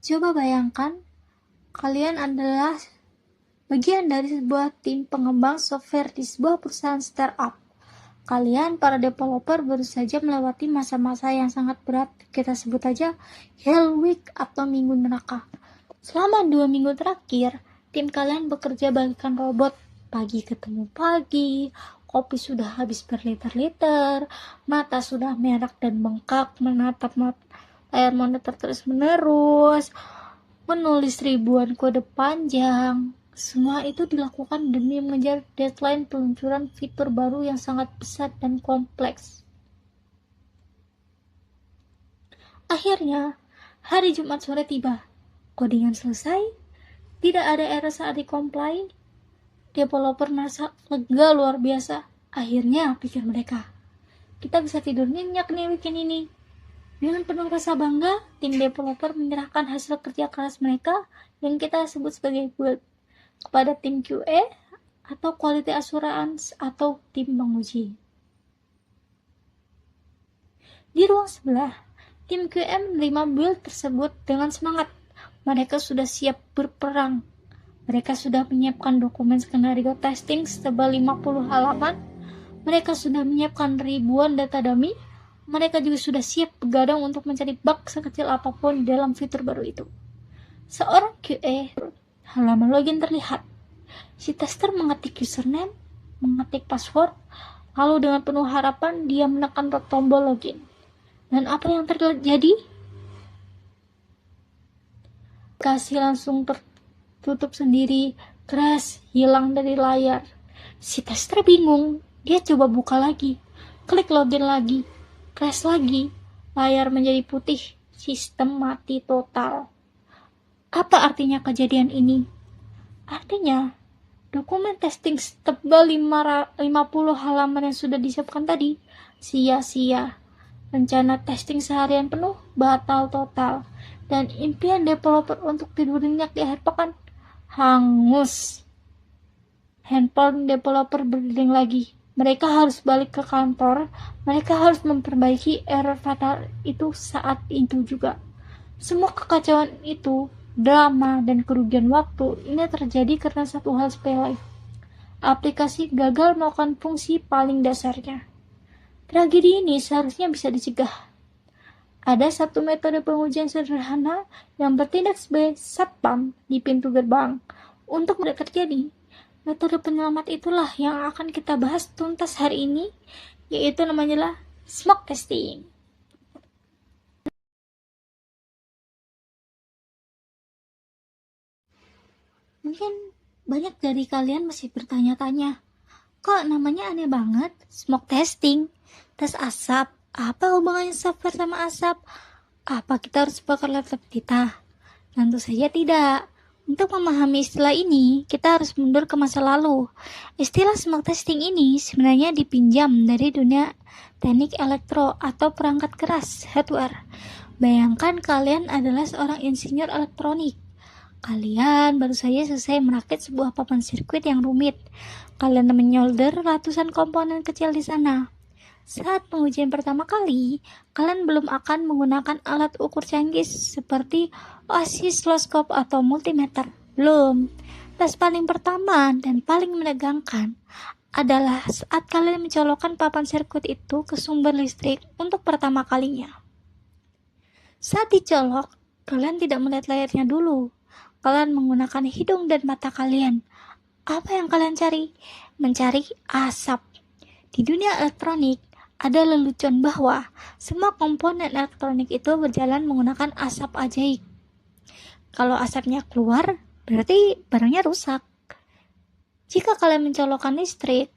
Coba bayangkan, kalian adalah bagian dari sebuah tim pengembang software di sebuah perusahaan startup. Kalian, para developer, baru saja melewati masa-masa yang sangat berat, kita sebut aja Hell Week atau Minggu Neraka. Selama 2 minggu terakhir, tim kalian bekerja bagaikan robot. Pagi ketemu pagi, kopi sudah habis berliter-liter, mata sudah merah dan bengkak menatap layar monitor terus-menerus, menulis ribuan kode panjang. Semua itu dilakukan demi mengejar deadline peluncuran fitur baru yang sangat besar dan kompleks. Akhirnya, hari Jumat sore tiba. Codingan selesai, tidak ada error saat di-compile. Developer merasa lega luar biasa. Akhirnya, pikir mereka, kita bisa tidur nyenyak nih weekend ini. Dengan penuh rasa bangga, tim developer menyerahkan hasil kerja keras mereka yang kita sebut sebagai build kepada tim QA atau Quality Assurance atau tim penguji. Di ruang sebelah, tim QA menerima build tersebut dengan semangat. Mereka sudah siap berperang. Mereka sudah menyiapkan dokumen skenario testing setebal 50 halaman. Mereka sudah menyiapkan ribuan data dummy. Mereka juga sudah siap begadang untuk mencari bug sekecil apapun dalam fitur baru itu. Seorang QA, halaman login terlihat. Si tester mengetik username, mengetik password, lalu dengan penuh harapan dia menekan tombol login. Dan apa yang terjadi? Aplikasi langsung tertutup sendiri, crash, hilang dari layar. Si tester bingung, dia coba buka lagi, klik login lagi, crash lagi, layar menjadi putih, sistem mati total. Apa artinya kejadian ini? Artinya, dokumen testing setebal 50 halaman yang sudah disiapkan tadi, sia-sia. Rencana testing seharian penuh, batal total. Dan impian developer untuk tidur nyenyak di akhir pekan, hangus. Handphone developer berdering lagi. Mereka harus balik ke kantor, mereka harus memperbaiki error fatal itu saat itu juga. Semua kekacauan itu, drama, dan kerugian waktu ini terjadi karena satu hal sepele. Aplikasi gagal melakukan fungsi paling dasarnya. Tragedi ini seharusnya bisa dicegah. Ada satu metode pengujian sederhana yang bertindak sebagai satpam di pintu gerbang. Untuk tidak terjadi, metode penyelamat itulah yang akan kita bahas tuntas hari ini, yaitu namanya smoke testing. Mungkin banyak dari kalian masih bertanya-tanya, kok namanya aneh banget, smoke testing, tes asap, apa hubungannya software sama asap? Apa kita harus bakar laptop kita? Tentu saja tidak. Untuk memahami istilah ini, kita harus mundur ke masa lalu. Istilah smoke testing ini sebenarnya dipinjam dari dunia teknik elektro atau perangkat keras, hardware. Bayangkan kalian adalah seorang insinyur elektronik. Kalian baru saja selesai merakit sebuah papan sirkuit yang rumit. Kalian menyolder ratusan komponen kecil di sana. Saat pengujian pertama kali, kalian belum akan menggunakan alat ukur canggih seperti osiloskop atau multimeter. Belum. Tes paling pertama dan paling menegangkan adalah saat kalian mencolokkan papan sirkuit itu ke sumber listrik untuk pertama kalinya. Saat dicolok, kalian tidak melihat layarnya dulu. Kalian menggunakan hidung dan mata kalian. Apa yang kalian cari? Mencari asap. Di dunia elektronik, ada lelucon bahwa semua komponen elektronik itu berjalan menggunakan asap ajaib. Kalau asapnya keluar, berarti barangnya rusak. Jika kalian mencolokkan listrik,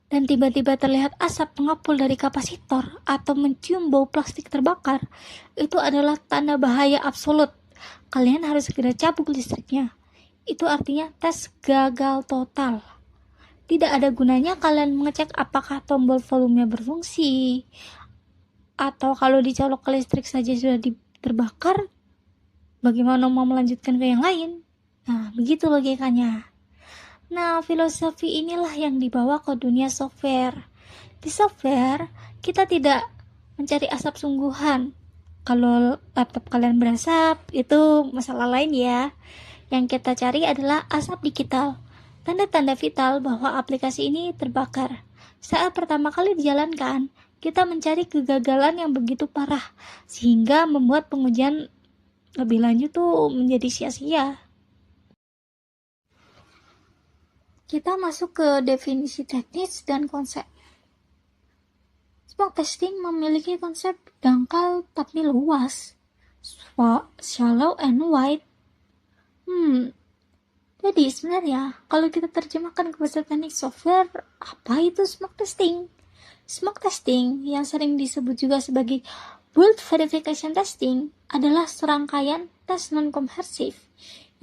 dan tiba-tiba terlihat asap pengepul dari kapasitor atau mencium bau plastik terbakar, itu adalah tanda bahaya absolut. Kalian harus segera cabut listriknya. Itu artinya tes gagal total. Tidak ada gunanya kalian mengecek apakah tombol volumenya berfungsi, atau kalau dicolok ke listrik saja sudah terbakar, bagaimana mau melanjutkan ke yang lain? Nah, begitu logikanya. Nah, filosofi inilah yang dibawa ke dunia software. Di software, kita tidak mencari asap sungguhan. Kalau laptop kalian berasap, itu masalah lain ya. Yang kita cari adalah asap digital, tanda-tanda vital bahwa aplikasi ini terbakar. Saat pertama kali dijalankan, kita mencari kegagalan yang begitu parah, sehingga membuat pengujian lebih lanjut tuh menjadi sia-sia. Kita masuk ke definisi teknis dan konsep. Smoke testing memiliki konsep dangkal tapi luas, shallow and wide. Jadi sebenarnya kalau kita terjemahkan ke bahasa teknik software, apa itu smoke testing? Smoke testing yang sering disebut juga sebagai Build Verification Testing adalah serangkaian tes non-komprehensif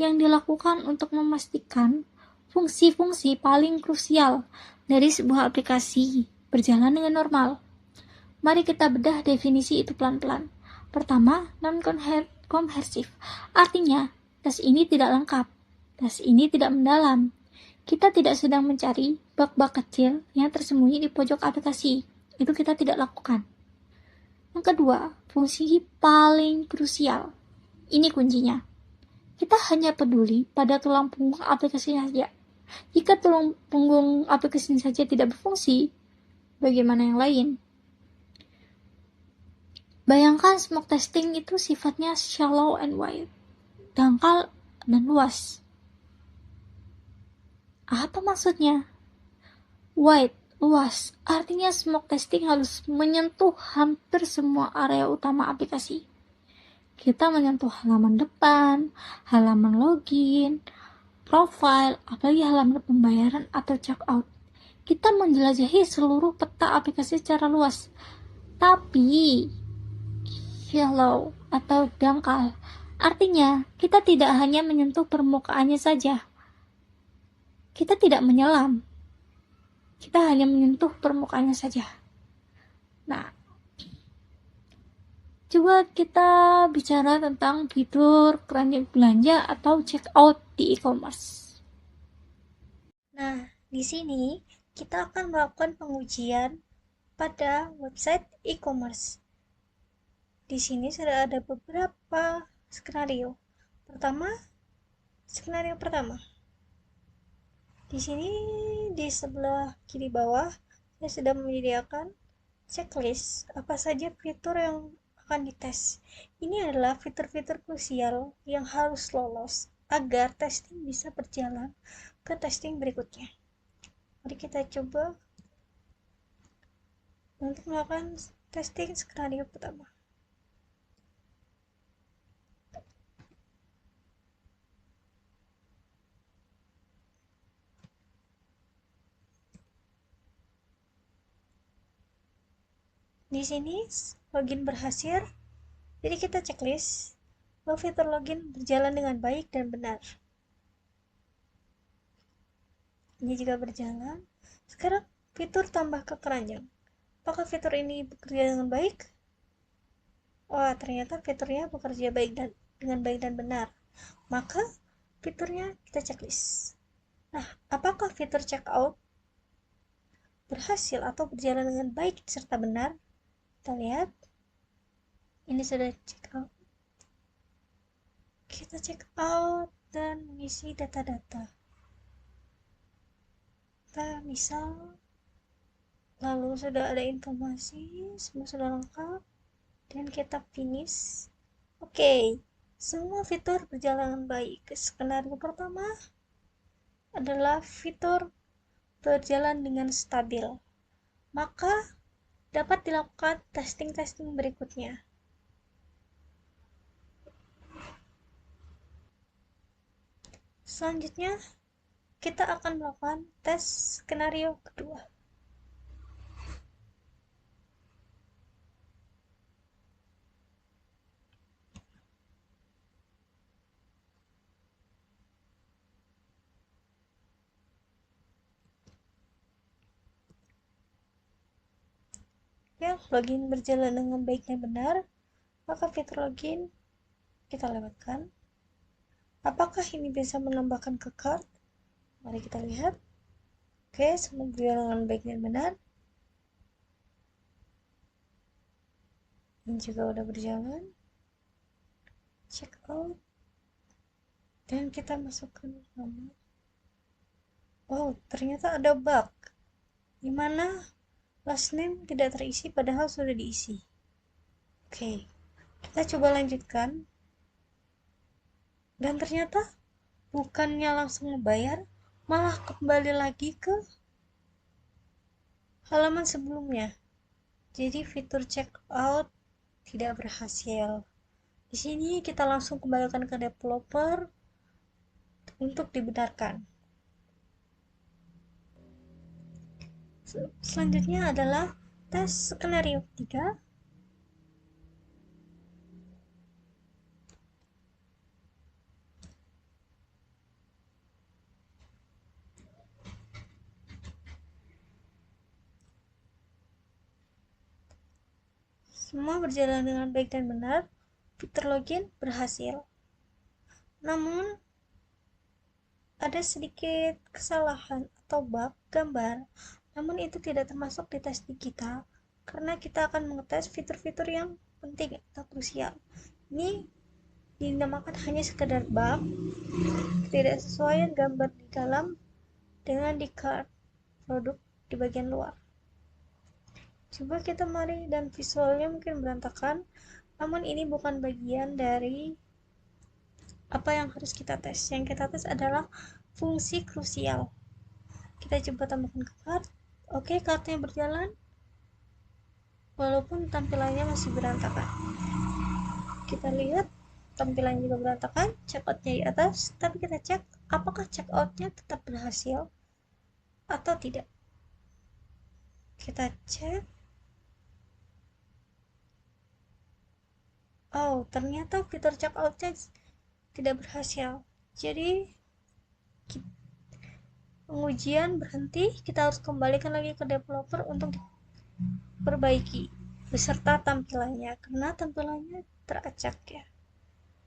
yang dilakukan untuk memastikan fungsi-fungsi paling krusial dari sebuah aplikasi berjalan dengan normal. Mari kita bedah definisi itu pelan-pelan. Pertama, non-komprehensif. Artinya, tes ini tidak lengkap. Tes ini tidak mendalam. Kita tidak sedang mencari bug-bug kecil yang tersembunyi di pojok aplikasi. Itu kita tidak lakukan. Yang kedua, fungsi paling krusial. Ini kuncinya. Kita hanya peduli pada tulang punggung aplikasi saja. Jika tulang punggung aplikasi saja tidak berfungsi, bagaimana yang lain? Bayangkan smoke testing itu sifatnya shallow and wide, dangkal dan luas. Apa maksudnya? Wide, luas, artinya smoke testing harus menyentuh hampir semua area utama aplikasi. Kita menyentuh halaman depan, halaman login, profile, apalagi halaman pembayaran atau checkout. Kita menjelajahi seluruh peta aplikasi secara luas. Tapi, shallow atau dangkal, artinya kita tidak hanya menyentuh permukaannya saja. Kita tidak menyelam. Kita hanya menyentuh permukaannya saja. Nah, coba kita bicara tentang fitur keranjang belanja atau checkout di e-commerce. Nah, di sini kita akan melakukan pengujian pada website e-commerce. Di sini sudah ada beberapa skenario. Skenario pertama. Di sini di sebelah kiri bawah saya sudah menyediakan checklist apa saja fitur yang akan dites. Ini adalah fitur-fitur krusial yang harus lolos agar testing bisa berjalan ke testing berikutnya. Mari kita coba untuk melakukan testing skenario pertama. Di sini login berhasil, jadi kita checklist bahwa fitur login berjalan dengan baik dan benar. Ini juga berjalan. Sekarang fitur tambah ke keranjang. Apakah fitur ini bekerja dengan baik? Wah, ternyata fiturnya bekerja dengan baik dan benar. Maka fiturnya kita checklist. Nah, apakah fitur checkout berhasil atau berjalan dengan baik serta benar? Kita lihat. Ini sudah checkout. Kita checkout dan mengisi data-data. Kita misal, lalu sudah ada informasi, semua sudah lengkap, dan kita finish. Oke, semua fitur berjalan baik. Skenario pertama adalah fitur berjalan dengan stabil. Maka dapat dilakukan testing-testing berikutnya. Selanjutnya, kita akan melakukan tes skenario kedua. Ya, login berjalan dengan baik dan benar, maka fitur login kita lewatkan. Apakah ini bisa menambahkan ke cart? Mari kita lihat. Oke, semua berjalan dengan baik dan benar. Ini juga udah berjalan. Check out. Dan kita masukkan nama. Oh, ternyata ada bug di mana last name tidak terisi padahal sudah diisi. Oke, kita coba lanjutkan. Dan ternyata bukannya langsung membayar, malah kembali lagi ke halaman sebelumnya. Jadi fitur checkout tidak berhasil. Di sini kita langsung kembalikan ke developer untuk dibenarkan. Selanjutnya adalah tes skenario 3. Semua berjalan dengan baik dan benar. Fitur login berhasil. Namun, ada sedikit kesalahan atau bug gambar. Namun itu tidak termasuk di testing kita, karena kita akan mengetes fitur-fitur yang penting atau krusial. Ini dinamakan hanya sekedar bug, ketidaksesuaian gambar di dalam dengan di card produk di bagian luar. Coba kita mari, dan visualnya mungkin berantakan, namun ini bukan bagian dari apa yang harus kita tes. Yang kita tes adalah fungsi krusial. Kita coba tambahkan ke card. Oke, kartunya berjalan walaupun tampilannya masih berantakan. Kita lihat tampilannya juga berantakan, checkoutnya di atas, tapi kita cek apakah checkoutnya tetap berhasil atau tidak. Kita cek. Oh, ternyata fitur checkoutnya tidak berhasil. Jadi pengujian berhenti, kita harus kembalikan lagi ke developer untuk perbaiki beserta tampilannya, karena tampilannya teracak ya.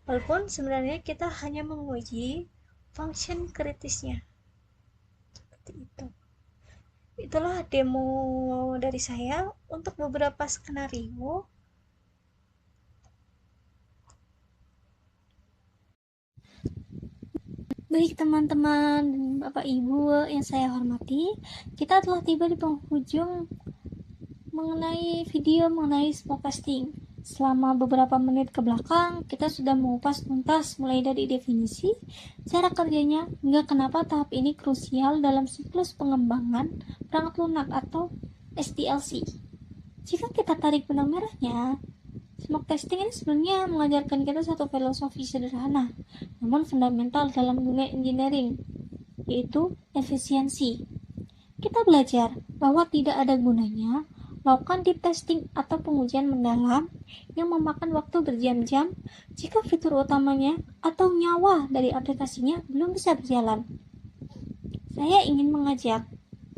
Walaupun sebenarnya kita hanya menguji function kritisnya. Seperti itu. Itulah demo dari saya untuk beberapa skenario. Baik teman-teman dan Bapak Ibu yang saya hormati, kita telah tiba di penghujung mengenai video mengenai smoke testing. Selama beberapa menit ke belakang, kita sudah mengupas tuntas mulai dari definisi, cara kerjanya, hingga kenapa tahap ini krusial dalam siklus pengembangan perangkat lunak atau SDLC. Jika kita tarik benang merahnya, smoke testing ini sebenarnya mengajarkan kita satu filosofi sederhana, namun fundamental dalam dunia engineering, yaitu efisiensi. Kita belajar bahwa tidak ada gunanya melakukan deep testing atau pengujian mendalam yang memakan waktu berjam-jam jika fitur utamanya atau nyawa dari aplikasinya belum bisa berjalan. Saya ingin mengajak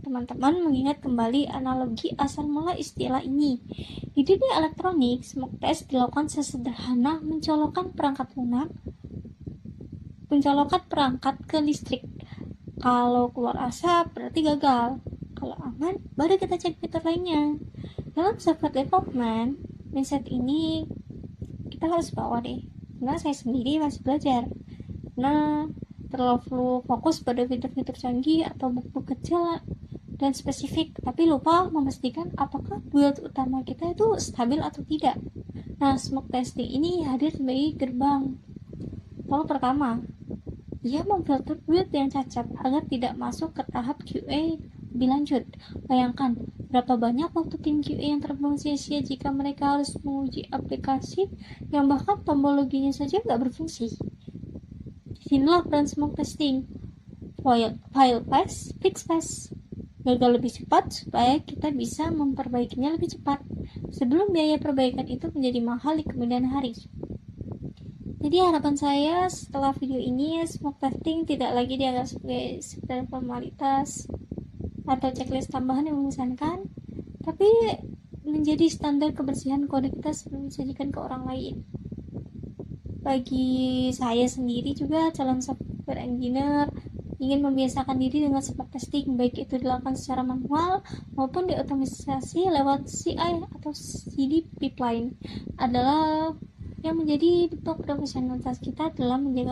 teman-teman mengingat kembali analogi asal mula istilah ini. Di dunia elektronik, smoke test dilakukan sesederhana mencolokkan perangkat ke listrik. Kalau keluar asap berarti gagal. Kalau aman, baru kita cek fitur lainnya. Dalam software development, mindset ini kita harus bawa deh. Karena saya sendiri masih belajar. Nah, terlalu fokus pada fitur-fitur canggih atau bug kecil dan spesifik, tapi lupa memastikan apakah build utama kita itu stabil atau tidak. Nah, smoke testing ini hadir sebagai gerbang. Lalu pertama, ia memfilter build yang cacat agar tidak masuk ke tahap QA lebih lanjut. Bayangkan berapa banyak waktu tim QA yang terbuang sia-sia jika mereka harus menguji aplikasi yang bahkan tombol loginnya saja nggak berfungsi. Disinilah peran smoke testing. File pass, fix pass. Gagal lebih cepat supaya kita bisa memperbaikinya lebih cepat sebelum biaya perbaikan itu menjadi mahal di kemudian hari. Jadi harapan saya setelah video ini, smoke testing tidak lagi dianggap sebagai sekedar formalitas atau checklist tambahan yang mengesankan, tapi menjadi standar kebersihan kode kita sebelum disajikan ke orang lain. Bagi saya sendiri juga calon software engineer, ingin membiasakan diri dengan smoke testing, baik itu dilakukan secara manual maupun diotomatisasi lewat CI atau CD pipeline, adalah yang menjadi bentuk profesionalitas kita dalam menjaga